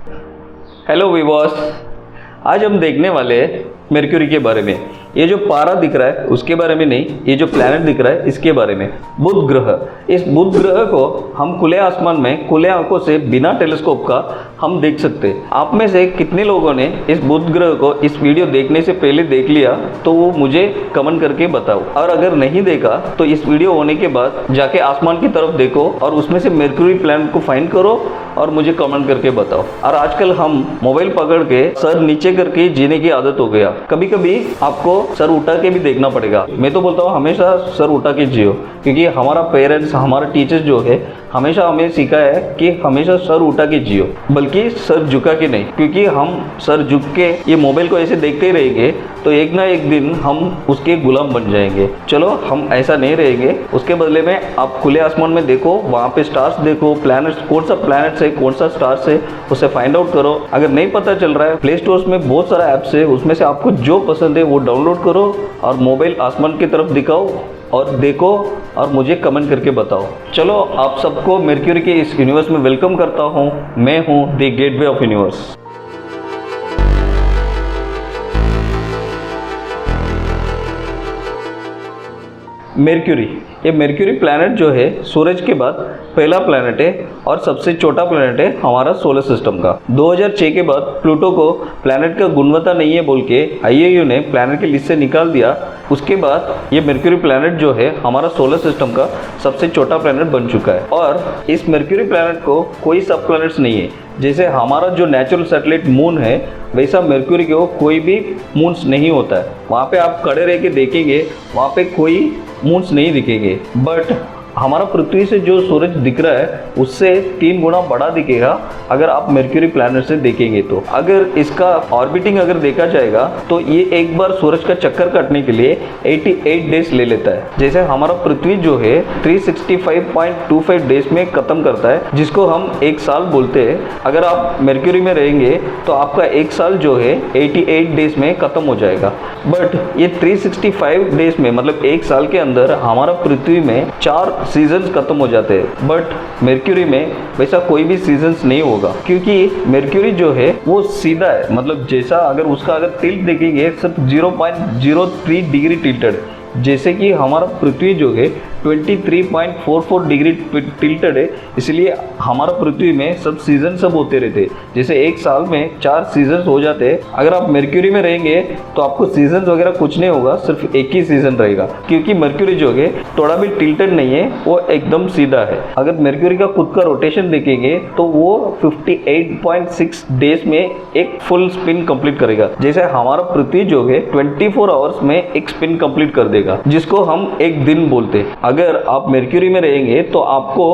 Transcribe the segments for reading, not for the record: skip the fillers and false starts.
Hello viewers, आज हम देखने वाले हैं मरक्यूरी के बारे में। ये जो पारा दिख रहा है उसके बारे में नहीं, ये जो प्लैनेट दिख रहा है इसके बारे में। बुध ग्रह, इस बुध ग्रह को हम खुले आसमान में खुले आंखों से बिना टेलीस्कोप का हम देख सकते हैं। आप में से कितने लोगों ने इस बुध ग्रह को इस वीडियो देखने से पहले देख लिया तो वो मुझे कमेंट करके बताओ, और अगर नहीं देखा तो इस वीडियो होने के बाद जाके आसमान की तरफ देखो और उसमें से मरक्यूरी प्लैनेट को फाइंड करो और मुझे कमेंट करके बताओ। और आजकल हम मोबाइल पकड़ के सर नीचे करके जीने की आदत हो गया। कभी कभी आपको सर उठा के भी देखना पड़ेगा। मैं तो बोलता हूँ हमेशा सर उठा के जियो, क्योंकि हमारा पेरेंट्स, हमारा टीचर्स जो है हमेशा हमें सिखाया है कि हमेशा सर उठा के जियो, बल्कि सर झुका के नहीं। क्योंकि हम सर झुक के ये मोबाइल को ऐसे देखते ही रहेंगे तो एक ना एक दिन हम उसके गुलाम बन जाएंगे। चलो हम ऐसा नहीं रहेंगे। उसके बदले में आप खुले आसमान में देखो, वहाँ पे स्टार्स देखो, प्लैनेट्स, कौन सा प्लैनेट्स है, कौन सा स्टार्स है, उसे फाइंड आउट करो। अगर नहीं पता चल रहा है, प्ले स्टोर्स में बहुत सारा ऐप्स है, उसमें से आपको जो पसंद है वो डाउनलोड करो और मोबाइल आसमान की तरफ दिखाओ और देखो और मुझे कमेंट करके बताओ। चलो आप सबको मरक्यूरी के इस यूनिवर्स में वेलकम करता हूँ। मैं हूँ the gateway of universe. Mercury, ये मरक्यूरी प्लैनेट जो है सूरज के बाद पहला प्लैनेट है और सबसे छोटा प्लैनेट है हमारा सोलर सिस्टम का। 2006 के बाद प्लूटो को प्लैनेट का गुणवत्ता नहीं है बोल के IAU ने प्लैनेट की लिस्ट से निकाल दिया। उसके बाद ये मरक्यूरी प्लैनेट जो है हमारा सोलर सिस्टम का सबसे छोटा प्लैनेट बन चुका है। और इस मरक्यूरी प्लैनेट को कोई सब प्लैनेट्स नहीं है। जैसे हमारा जो नेचुरल सैटेलाइट मून है वैसा मरक्यूरी को कोई भी मून्स नहीं होता है। वहाँ पे आप खड़े रह के देखेंगे, वहाँ पे कोई मून्स नहीं दिखेंगे। बट हमारा पृथ्वी से जो सूरज दिख रहा है उससे 3 गुना बड़ा दिखेगा अगर आप मरक्यूरी प्लैनेट से देखेंगे तो। अगर इसका ऑर्बिटिंग अगर देखा जाएगा तो ये एक बार सूरज का चक्कर काटने के लिए 88 डेज ले लेता है। जैसे हमारा पृथ्वी जो है 365.25 डेज में खत्म करता है, जिसको हम एक साल बोलते हैं। अगर आप मरक्यूरी में रहेंगे तो आपका एक साल जो है 88 डेज में खत्म हो जाएगा। बट ये 365 डेज में, मतलब एक साल के अंदर हमारा पृथ्वी में 4 सीजन्स खत्म हो जाते हैं। बट मरक्यूरी में वैसा कोई भी सीजन्स नहीं होगा, क्योंकि मरक्यूरी जो है वो सीधा है। मतलब जैसा अगर उसका अगर टिल्ट देखेंगे सिर्फ 0.03 डिग्री टिल्टेड, जैसे कि हमारा पृथ्वी जो है 23.44 डिग्री टिल्टेड है। इसलिए हमारा पृथ्वी में सब सीजन सब होते रहते। जैसे एक साल में 4 सीजन हो जाते हैं। अगर आप मरक्यूरी में रहेंगे तो आपको सीजन वगैरह कुछ नहीं होगा, सिर्फ एक ही सीजन रहेगा, क्योंकि मरक्यूरी जो है थोड़ा भी टिल्टेड नहीं है, वो एकदम सीधा है। अगर मरक्यूरी का खुद का रोटेशन देखेंगे तो वो 58.6 डेज में एक फुल स्पिन कंप्लीट करेगा। जैसे हमारा पृथ्वी जो है 24 आवर्स में एक स्पिन कंप्लीट कर देगा, जिसको हम एक दिन बोलते हैं। अगर आप मरक्यूरी में रहेंगे तो आपको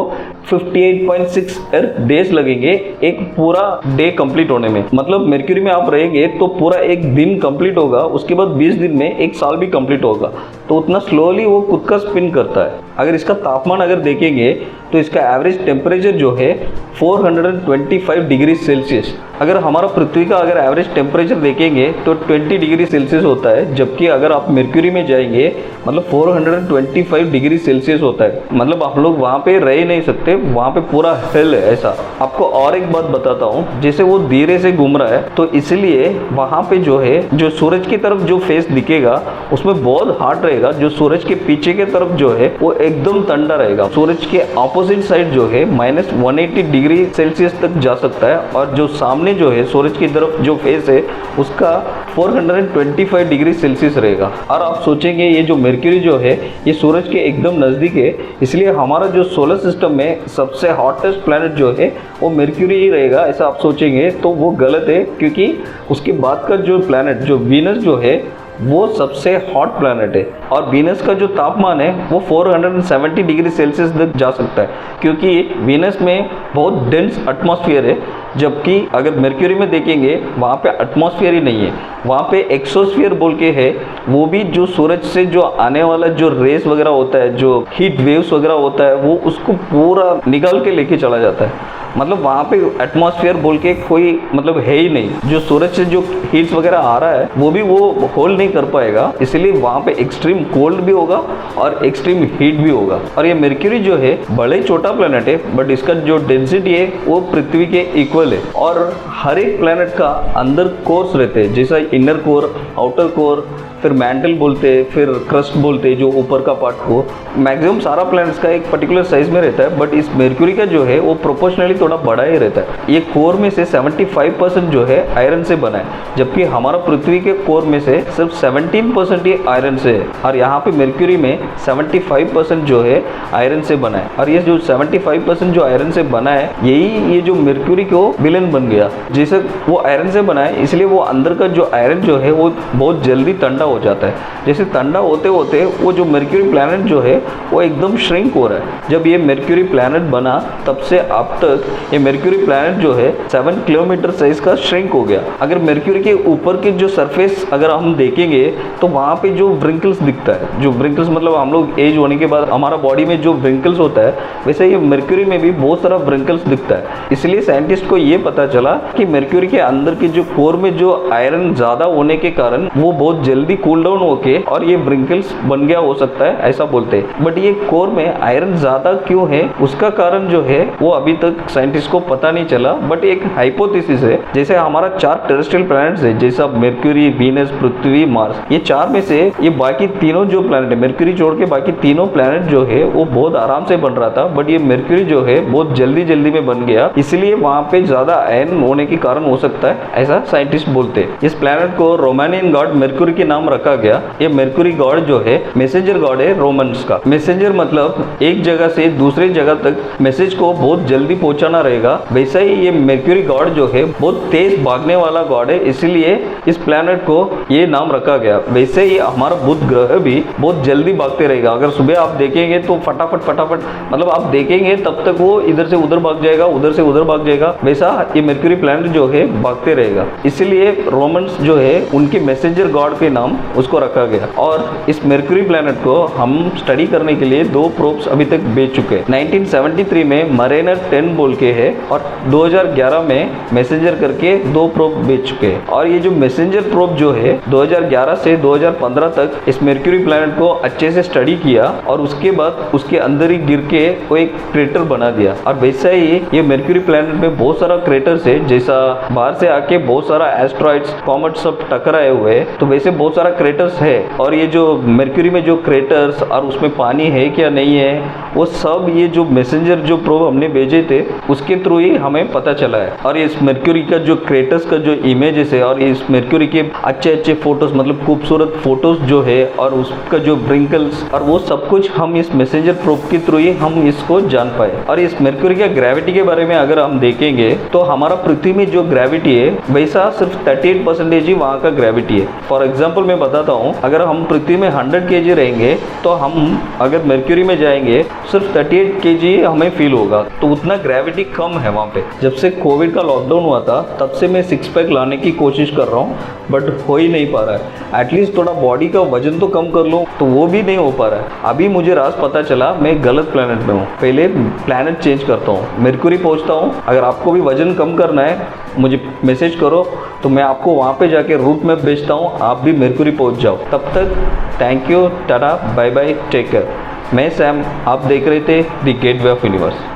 58.6 डेज लगेंगे एक पूरा डे कंप्लीट होने में। मतलब मरक्यूरी में आप रहेंगे तो पूरा एक दिन कंप्लीट होगा, उसके बाद 20 दिन में एक साल भी कंप्लीट होगा। तो उतना स्लोली वो खुद का स्पिन करता है। अगर इसका तापमान अगर देखेंगे तो इसका एवरेज टेम्परेचर जो है 425 डिग्री सेल्सियस। अगर हमारा पृथ्वी का अगर एवरेज टेम्परेचर देखेंगे तो 20 डिग्री सेल्सियस होता है, जबकि अगर आप मरक्यूरी में जाएंगे मतलब 425 डिग्री सेल्सियस होता है। मतलब आप लोग वहाँ पे रह नहीं सकते, वहाँ पे पूरा हेल है ऐसा। आपको और एक बात बताता हूँ, जैसे वो धीरे से घूम रहा है तो इसलिए वहाँ पे जो है जो सूरज की तरफ जो फेस दिखेगा उसमें बहुत हार्ड रहेगा। जो सूरज के पीछे की तरफ जो है वो एकदम ठंडा रहेगा। सूरज के ऑपोजिट साइड जो है -180 डिग्री सेल्सियस तक जा सकता है, और जो सामने जो है सूरज की तरफ जो फेस है उसका 425 डिग्री सेल्सियस रहेगा। और आप सोचेंगे ये जो मरक्यूरी जो है ये सूरज के एकदम नज़दीक है, इसलिए हमारा जो सोलर सिस्टम में सबसे हॉटेस्ट प्लैनेट जो है वो मरक्यूरी ही रहेगा, ऐसा आप सोचेंगे तो वो गलत है। क्योंकि उसके बाद का जो प्लैनेट जो वीनस जो है वो सबसे हॉट प्लैनेट है, और वीनस का जो तापमान है वो 470 डिग्री सेल्सियस तक जा सकता है, क्योंकि वीनस में बहुत डेंस एटमॉस्फेयर है। जबकि अगर मरक्यूरी में देखेंगे वहाँ पे एटमॉस्फेयर ही नहीं है, वहाँ पे एक्सोस्फीयर बोल के है। वो भी जो सूरज से जो आने वाला जो रेस वगैरह होता है, जो हीट वेव्स वगैरह होता है, वो उसको पूरा निकाल के लेके चला जाता है। मतलब वहाँ पे एटमॉस्फेयर बोल के कोई मतलब है ही नहीं। जो सूरज से जो हीट्स वगैरह आ रहा है वो भी वो होल्ड नहीं कर पाएगा, इसलिए वहाँ पे एक्सट्रीम कोल्ड भी होगा और एक्सट्रीम हीट भी होगा। और ये मर्क्यूरी जो है बड़े छोटा प्लेनेट है, बट इसका जो डेंसिटी है वो पृथ्वी के इक्वल है। और हर एक प्लेनेट का अंदर कोर्स रहते हैं, जैसा इनर कोर, आउटर कोर, फिर मैंटल बोलते हैं, फिर क्रस्ट बोलते हैं जो ऊपर का पार्ट को। मैक्सिमम सारा प्लैनेट्स का एक पर्टिकुलर साइज में रहता है, बट इस मर्क्यूरी का जो है वो प्रोपोर्शनली थोड़ा बड़ा ही रहता है। ये कोर में से 75% जो है आयरन से बना है, जबकि हमारा पृथ्वी के कोर में से सिर्फ 17% ही आयरन से है। और यहाँ पे मर्क्यूरी में 75% जो है आयरन से बना है। और ये जो 75% जो आयरन से बना है, यही ये जो मर्क्यूरी को विलन बन गया। जैसे वो आयरन से बना है, इसलिए वो अंदर का जो आयरन जो है वो बहुत जल्दी ठंडा हो जाता है। जैसे ठंडा होते होते वो जो मर्क्यूरी प्लैनेट जो है वो एकदम श्रिंक हो रहा है। जब ये मर्क्यूरी प्लैनेट बना तब से अब तक ये मर्क्यूरी प्लैनेट जो है 7 किलोमीटर साइज का श्रिंक हो गया। अगर मर्क्यूरी के ऊपर के जो सरफेस अगर हम देखेंगे तो वहाँ पे जो व्रिंकल्स दिखता है, जो व्रिंकल्स मतलब हम लोग एज होने के बाद हमारा बॉडी में जो व्रिंकल्स होता है, वैसे ये मर्क्यूरी में भी बहुत सारा व्रिंकल्स दिखता है। इसलिए साइंटिस्ट को ये पता चला कि मर्क्यूरी के अंदर के जो कोर में जो आयरन ज्यादा होने के कारण वो बहुत जल्दी कूल डाउन होके और ये व्रिंकल्स बन गया हो सकता है, ऐसा बोलते हैं। बट ये कोर में आयरन ज्यादा क्यों है, उसका कारण जो है वो अभी तक साइंटिस्ट को पता नहीं चला। बट एक हाइपोथेसिस है, जैसे हमारा 4 टेरेस्ट्रियल प्लैनेट्स है, जैसा मर्क्यूरी, वीनस, पृथ्वी, मार्स, ये 4 में से ये बाकी तीनों जो प्लैनेट है, मर्क्यूरी छोड़ के बाकी तीनों प्लैनेट जो है वो बहुत आराम से बन रहा था। बट ये मर्क्यूरी जो है बहुत जल्दी जल्दी में बन गया, इसलिए वहाँ पे ज्यादा आयरन होने के कारण हो सकता है, ऐसा साइंटिस्ट बोलते हैं। इस प्लैनेट को रोमानियन गॉड मर्क्यूरी के नाम रखा गया। ये मर्क्यूरी गॉड जो है मैसेंजर गॉड है रोमन्स का। मैसेंजर मतलब एक जगह से दूसरी जगह तक मैसेज को बहुत जल्दी पहुंचाना रहेगा। वैसा ही ये मर्क्यूरी गॉड जो है बहुत तेज भागने वाला गॉड है, इसलिए इस प्लैनेट को ये नाम रखा गया। वैसे ही हमारा बुध ग्रह भी बहुत जल्दी भागते रहेगा। अगर सुबह आप देखेंगे तो फटाफट फटाफट मतलब आप देखेंगे तब तक वो इधर से उधर भाग जाएगा, उधर से उधर भाग जाएगा। वैसा ये मर्क्यूरी प्लैनेट जो है भागते रहेगा, इसलिए रोमन्स जो है उनके मैसेंजर गॉड के नाम उसको रखा गया। और इस मर्क्यूरी प्लैनेट को हम स्टडी करने के लिए 2 प्रोब्स अभी तक भेज चुके हैं। 1973 में मरीनर 10 बोल के है और 2011 में मैसेंजर करके 2 प्रोब भेज चुके हैं। और ये जो मैसेंजर प्रोब जो है 2011 से 2015 तक इस मर्क्यूरी प्लैनेट को अच्छे से स्टडी किया और उसके बाद उसके अंदर ही गिर के वो एक क्रेटर बना दिया। और वैसा ही ये मर्क्यूरी प्लैनेट में बहुत सारा क्रेटर्स है, जैसा बाहर से आके बहुत सारा एस्ट्रॉइड्स, कॉमेट्स सब टकराए हुए हैं, तो वैसे बहुत सारा क्रेटर्स है। और ये जो मर्क्यूरी में जो क्रेटर्स और उसमें पानी है क्या नहीं है, वो सब ये जो मैसेंजर जो प्रोब हमने भेजे थे उसके थ्रू ही हमें पता चला है। और इस मर्क्यूरी का जो क्रेटर्स का जो इमेजेस है और इस मर्क्यूरी के अच्छे अच्छे फोटोज मतलब खूबसूरत फोटोज जो है और उसका जो ब्रिंकल्स और वो सब कुछ हम इस मैसेंजर प्रोब के थ्रू ही हम इसको जान पाए। और इस मर्क्यूरी के ग्रेविटी के बारे में अगर हम देखेंगे तो हमारा पृथ्वी में जो ग्रेविटी है वैसा सिर्फ 38% ही वहाँ का ग्रेविटी है। फॉर एग्जाम्पल मैं बताता हूँ, अगर हम पृथ्वी में 100 kg रहेंगे तो हम अगर मर्क्यूरी में जाएंगे सिर्फ 38 kg हमें फील होगा, तो उतना ग्रेविटी कम है वहाँ पे। जब से कोविड का लॉकडाउन हुआ था तब से मैं 6 पैक लाने की कोशिश कर रहा हूँ, बट हो ही नहीं पा रहा है। एटलीस्ट थोड़ा बॉडी का वजन तो कम कर लूँ, तो वो भी नहीं हो पा रहा है। अभी मुझे राज पता चला मैं गलत प्लैनेट में हूँ, पहले प्लैनेट चेंज करता हूँ, मर्क्यूरी पहुँचता हूँ। अगर आपको भी वजन कम करना है मुझे मैसेज करो तो मैं आपको वहाँ पे जाके रूट मैप भेजता हूँ, आप भी मर्क्यूरी पहुँच जाओ। तब तक thank you, tata, bye bye, take care. मैं सैम, आप देख रहे थे द गेटवे ऑफ यूनिवर्स।